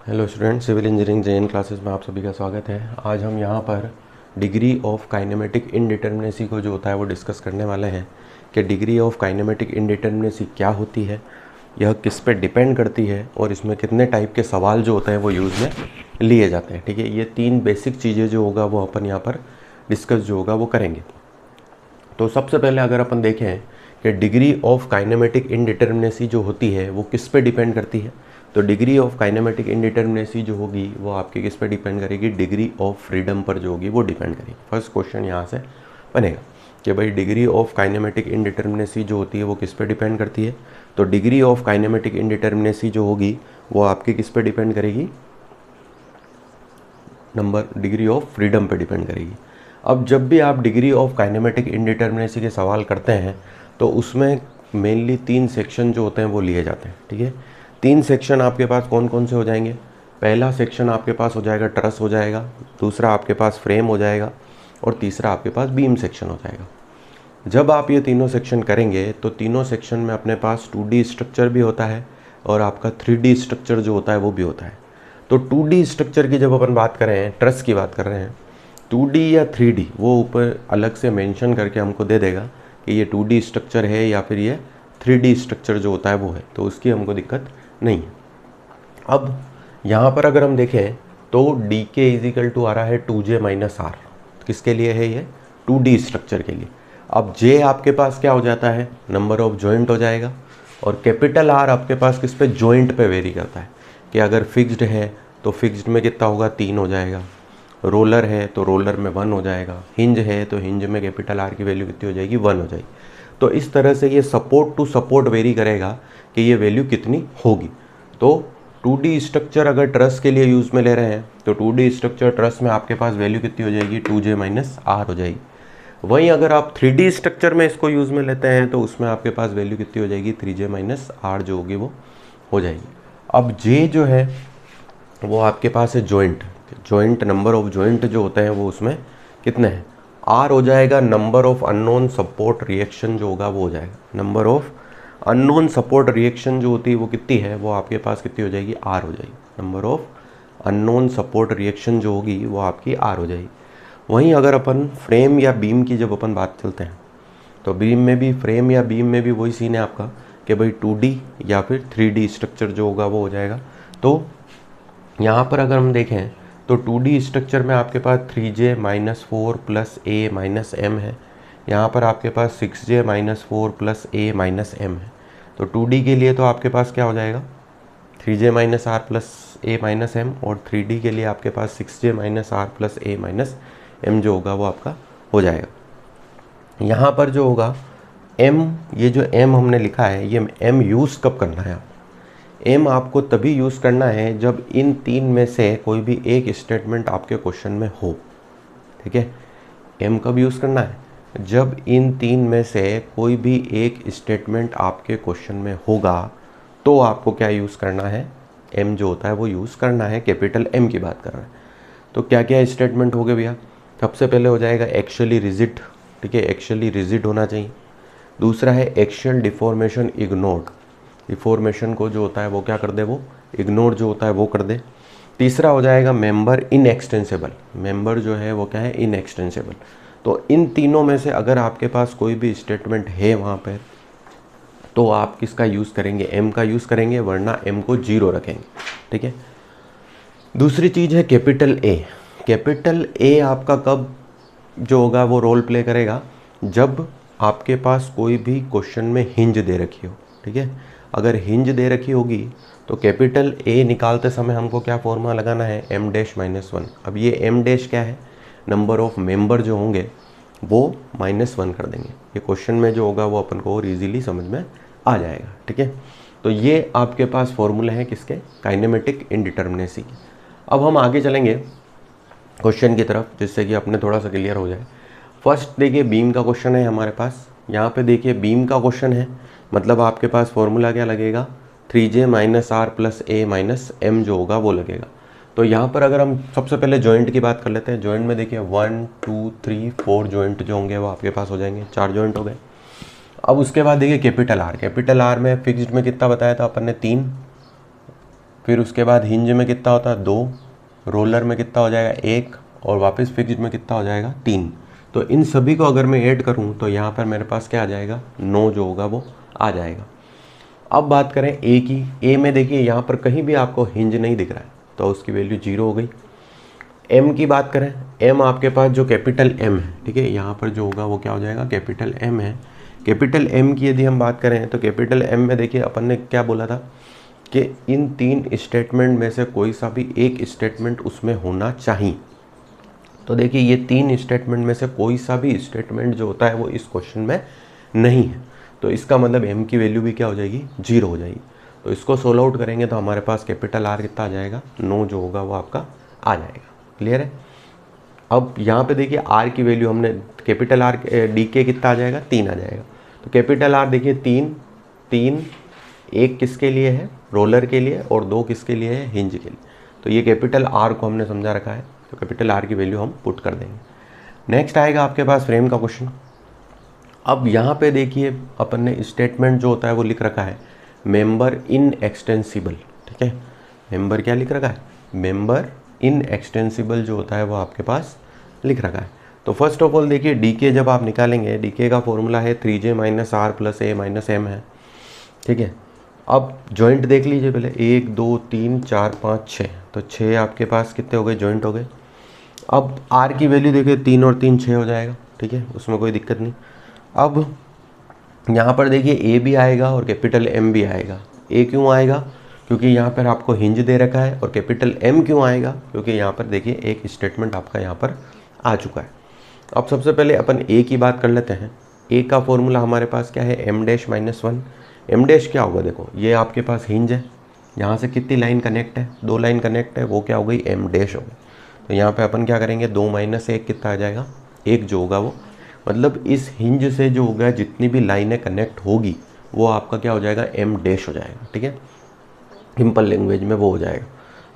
Hello student, civil engineering JN classes में आप सभी का स्वागत है। आज हम यहाँ पर डिग्री ऑफ काइनेमेटिक इनडिटर्मिनेसी को जो होता है वो डिस्कस करने वाले हैं कि डिग्री ऑफ काइनेमेटिक इनडिटर्मिनेसी क्या होती है, यह किस पे डिपेंड करती है और इसमें कितने टाइप के सवाल जो होते हैं वो यूज़ में लिए जाते हैं। ठीक है, ये तीन बेसिक चीज़ें जो होगा वो अपन यहाँ पर डिस्कस जो होगा वो करेंगे। तो सबसे पहले अगर अपन देखें कि डिग्री ऑफ काइनेमेटिक इनडिटर्मिनेसी जो होती है वो किस पे डिपेंड करती है, तो डिग्री ऑफ काइनेमेटिक इनडिटर्मिनेसी जो होगी वो आपके किस पे डिपेंड करेगी, डिग्री ऑफ फ्रीडम पर जो होगी वो डिपेंड करेगी। फर्स्ट क्वेश्चन यहाँ से बनेगा कि भाई डिग्री ऑफ काइनेमेटिक इनडिटर्मिनेसी जो होती है वो किस पे डिपेंड करती है। तो डिग्री ऑफ काइनेमेटिक इनडिटर्मिनेसी जो होगी वो आपकी किस पे डिपेंड करेगी, डिग्री ऑफ फ्रीडम पे डिपेंड करेगी। अब जब भी आप डिग्री ऑफ काइनेमेटिक इनडिटर्मिनेसी के सवाल करते हैं तो उसमें मेनली तीन सेक्शन जो होते हैं वो लिए जाते हैं। ठीक है, तीन सेक्शन आपके पास कौन कौन से हो जाएंगे। पहला सेक्शन आपके पास हो जाएगा ट्रस हो जाएगा, दूसरा आपके पास फ्रेम हो जाएगा और तीसरा आपके पास बीम सेक्शन हो जाएगा। जब आप ये तीनों सेक्शन करेंगे तो तीनों सेक्शन में अपने पास 2D स्ट्रक्चर भी होता है और आपका 3D स्ट्रक्चर जो होता है वो भी होता है। तो 2D स्ट्रक्चर की जब अपन बात कर रहे हैं, ट्रस की बात कर रहे हैं, 2D या 3D वो ऊपर अलग से मेंशन करके हमको दे देगा कि ये 2D स्ट्रक्चर है या फिर ये 3D स्ट्रक्चर जो होता है वो है, तो उसकी हमको दिक्कत नहीं है। अब यहाँ पर अगर हम देखें तो डी के इजिकल टू आ रहा है 2J - R, किसके लिए है ये, 2D स्ट्रक्चर के लिए। अब J आपके पास क्या हो जाता है, नंबर ऑफ जॉइंट हो जाएगा और कैपिटल R आपके पास किस पे, जॉइंट पे वेरी करता है कि अगर फिक्स्ड है तो फिक्स्ड में कितना होगा, 3 हो जाएगा, रोलर है तो रोलर में 1 हो जाएगा, हिंज है तो हिंज में कैपिटल R की वैल्यू कितनी हो जाएगी, 1 हो जाएगी। तो इस तरह से ये सपोर्ट टू सपोर्ट वेरी करेगा कि ये वैल्यू कितनी होगी। तो 2D स्ट्रक्चर अगर ट्रस के लिए यूज़ में ले रहे हैं तो 2D स्ट्रक्चर ट्रस में आपके पास वैल्यू कितनी हो जाएगी, 2J - R हो जाएगी। वहीं अगर आप 3D स्ट्रक्चर में इसको यूज़ में लेते हैं तो उसमें आपके पास वैल्यू कितनी हो जाएगी, 3J - R जो होगी वो हो जाएगी। अब J जो है वो आपके पास है जॉइंट नंबर ऑफ जॉइंट जो होते हैं वो उसमें कितने हैं, R हो जाएगा number of unknown support reaction जो होगा वो हो जाएगा, number of unknown support reaction जो होती है वो कितनी है, वो आपके पास कितनी हो जाएगी, R हो जाएगी, number of unknown support reaction जो होगी वो आपकी R हो जाएगी। वहीं अगर अपन फ्रेम या बीम की जब अपन बात चलते हैं तो बीम में भी, फ्रेम या बीम में भी वही सीन है आपका कि भाई 2D या फिर 3D स्ट्रक्चर जो होगा वो हो जाएगा। तो यहाँ पर अगर हम देखें तो 2D स्ट्रक्चर में आपके पास 3J - 4 + A - M है, यहाँ पर आपके पास 6J - 4 + A - M है। तो 2D के लिए तो आपके पास क्या हो जाएगा, 3J - R + A - M, और 3D के लिए आपके पास 6J - R + A - M जो होगा वो आपका हो जाएगा। यहाँ पर जो होगा M, ये जो M हमने लिखा है ये M यूज़ कब करना है, M आपको तभी यूज़ करना है जब इन तीन में से कोई भी एक स्टेटमेंट आपके क्वेश्चन में हो। ठीक है, M कब यूज़ करना है, जब इन तीन में से कोई भी एक स्टेटमेंट आपके क्वेश्चन में होगा तो आपको क्या यूज़ करना है, M जो होता है वो यूज़ करना है, कैपिटल M की बात कर रहे हैं। तो क्या क्या स्टेटमेंट हो गए भैया, सबसे पहले हो जाएगा एक्चुअली रिजिड। ठीक है, एक्चुअली रिजिड होना चाहिए। दूसरा है एक्चुअल डिफॉर्मेशन इग्नोर्ड, डिफॉर्मेशन को जो होता है वो क्या कर दे, वो इग्नोर जो होता है वो कर दे। तीसरा हो जाएगा मेंबर इनएक्सटेंसिबल, मेंबर जो है वो क्या है, इनएक्सटेंसिबल। तो इन तीनों में से अगर आपके पास कोई भी स्टेटमेंट है वहाँ पर तो आप किसका यूज़ करेंगे, M का यूज़ करेंगे, वरना M को 0 रखेंगे। ठीक है, दूसरी चीज़ है कैपिटल A। कैपिटल A आपका कब जो होगा वो रोल प्ले करेगा, जब आपके पास कोई भी क्वेश्चन में हिंज दे रखी हो। ठीक है, अगर हिंज दे रखी होगी तो कैपिटल A निकालते समय हमको क्या फॉर्मूला लगाना है, M' - 1। अब ये M' क्या है, नंबर ऑफ मेंबर जो होंगे वो -1 कर देंगे। ये क्वेश्चन में जो होगा वो अपन को और ईजिली समझ में आ जाएगा। ठीक है, तो ये आपके पास फॉर्मूला है किसके, काइनेमेटिक इनडिटर्मिनेसी के। अब हम आगे चलेंगे क्वेश्चन की तरफ जिससे कि अपने थोड़ा सा क्लियर हो जाए। फर्स्ट देखिए बीम का क्वेश्चन है हमारे पास, यहाँ पे देखिए बीम का क्वेश्चन है, मतलब आपके पास फॉर्मूला क्या लगेगा, 3J - R + A - M जो होगा वो लगेगा। तो यहाँ पर अगर हम सबसे पहले जॉइंट की बात कर लेते हैं, जॉइंट में देखिए 1 2 3 4 जॉइंट जो होंगे वो आपके पास हो जाएंगे, 4 जॉइंट हो गए। अब उसके बाद देखिए कैपिटल R में फिक्स्ड में कितना बताया था अपन ने, 3, फिर उसके बाद हिंज में कितना होता है 2, रोलर में कितना हो जाएगा 1, और वापस फिक्स्ड में कितना हो जाएगा 3। तो इन सभी को अगर मैं ऐड करूं तो यहाँ पर मेरे पास क्या आ जाएगा 9 जो होगा वो आ जाएगा। अब बात करें ए की, ए में देखिए यहाँ पर कहीं भी आपको हिंज नहीं दिख रहा है तो उसकी वैल्यू 0 हो गई। एम की बात करें, एम आपके पास जो कैपिटल एम है, ठीक है, यहाँ पर जो होगा वो क्या हो जाएगा कैपिटल एम है। कैपिटल एम की यदि हम बात करें तो कैपिटल एम में देखिए अपन ने क्या बोला था कि इन 3 स्टेटमेंट में से कोई सा भी एक स्टेटमेंट उसमें होना चाहिए। तो देखिए ये 3 स्टेटमेंट में से कोई सा भी स्टेटमेंट जो होता है वो इस क्वेश्चन में नहीं है, तो इसका मतलब एम की वैल्यू भी क्या हो जाएगी 0 हो जाएगी। तो इसको सोल्व आउट करेंगे तो हमारे पास कैपिटल आर कितना आ जाएगा 9 जो होगा वो आपका आ जाएगा। क्लियर है। अब यहाँ पे देखिए आर की वैल्यू हमने कैपिटल आर डी के कितना आ जाएगा 3 आ जाएगा। तो कैपिटल आर देखिए 3, 1 किसके लिए है रोलर के लिए और 2 किसके लिए है हिंज के लिए। तो ये कैपिटल आर को हमने समझा रखा है, तो कैपिटल आर की वैल्यू हम पुट कर देंगे। नेक्स्ट आएगा आपके पास फ्रेम का क्वेश्चन। अब यहाँ पे देखिए अपन ने स्टेटमेंट जो होता है वो लिख रखा है मेंबर इन एक्सटेंसिबल, ठीक है, मेंबर क्या लिख रखा है मेंबर इन एक्सटेंसिबल जो होता है वो आपके पास लिख रखा है। तो फर्स्ट ऑफ ऑल देखिए डी के जब आप निकालेंगे, डी के का फॉर्मूला है 3j - r + a - m है, ठीक है। अब जॉइंट देख लीजिए पहले 1 2 3 4 5 6, तो 6 आपके पास कितने हो गए जॉइंट हो गए। अब r की वैल्यू देखिए 3 और 3 6 हो जाएगा, ठीक है, उसमें कोई दिक्कत नहीं। अब यहाँ पर देखिए a भी आएगा और कैपिटल M भी आएगा। a क्यों आएगा क्योंकि यहाँ पर आपको हिंज दे रखा है, और कैपिटल M क्यों आएगा क्योंकि यहाँ पर देखिए एक स्टेटमेंट आपका यहाँ पर आ चुका है। अब सबसे पहले अपन a की बात कर लेते हैं। a का फॉर्मूला हमारे पास क्या है m डैश - 1। m डैश क्या होगा देखो, ये आपके पास हिंज है, यहाँ से कितनी लाइन कनेक्ट है 2 लाइन कनेक्ट है, वो क्या हो गई m डैश हो गई। तो यहाँ पे अपन क्या करेंगे 2 - 1 कितना आ जाएगा 1 जो होगा वो, मतलब इस हिंज से जो होगा जितनी भी लाइनें कनेक्ट होगी वो आपका क्या हो जाएगा m डैश हो जाएगा, ठीक है, सिंपल लैंग्वेज में वो हो जाएगा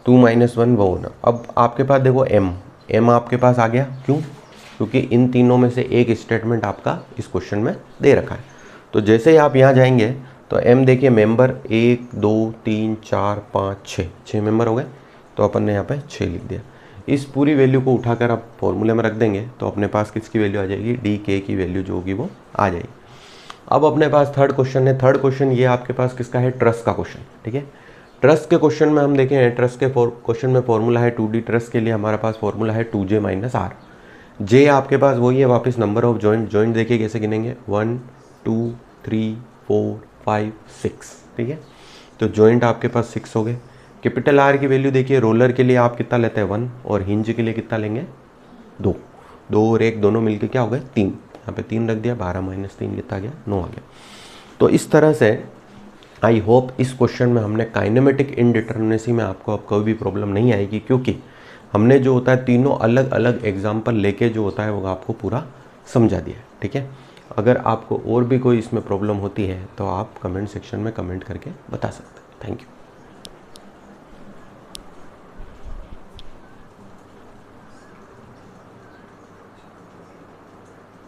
2 - 1 वो होना। अब आपके पास देखो m आपके पास आ गया, क्यों क्योंकि इन तीनों में से एक स्टेटमेंट आपका इस क्वेश्चन में दे रखा है। तो जैसे ही आप यहाँ जाएंगे तो m देखिए मेंबर 1 2 3 4 5 6 मेंबर हो गए, तो अपन ने यहाँ पे 6 लिख दिया। इस पूरी वैल्यू को उठाकर आप फॉर्मूले में रख देंगे तो अपने पास किसकी वैल्यू आ जाएगी डी के की वैल्यू जो होगी वो आ जाएगी। अब अपने पास थर्ड क्वेश्चन है। थर्ड क्वेश्चन ये आपके पास किसका है ट्रस्ट का क्वेश्चन, ठीक है। ट्रस्ट के क्वेश्चन में हम देखें, ट्रस्ट के क्वेश्चन में फॉर्मूला है 2D ट्रस्ट के लिए हमारे पास फॉर्मूला है 2j - r। जे आपके पास वही है वापस नंबर ऑफ जॉइंट देखिए कैसे गिनेंगे 1 2 3 4 5 6, ठीक है। तो जॉइंट आपके पास 6 हो गए। कैपिटल आर की वैल्यू देखिए रोलर के लिए आप कितना लेते हैं 1, और हिंज के लिए कितना लेंगे 2 और 1 दोनों मिलके क्या हो गए 3, यहाँ पे 3 रख दिया, 12 - 3 कितना आ गया 9 आ गया। तो इस तरह से आई होप इस क्वेश्चन में हमने काइनेमेटिक इनडिटरमिनेसी में आपको अब कोई भी प्रॉब्लम नहीं आएगी, क्योंकि हमने जो होता है तीनों अलग अलग एग्जाम्पल लेके जो होता है वो आपको पूरा समझा दिया है, ठीक है। अगर आपको और भी कोई इसमें प्रॉब्लम होती है तो आप कमेंट सेक्शन में कमेंट करके बता सकते हैं। Thank you.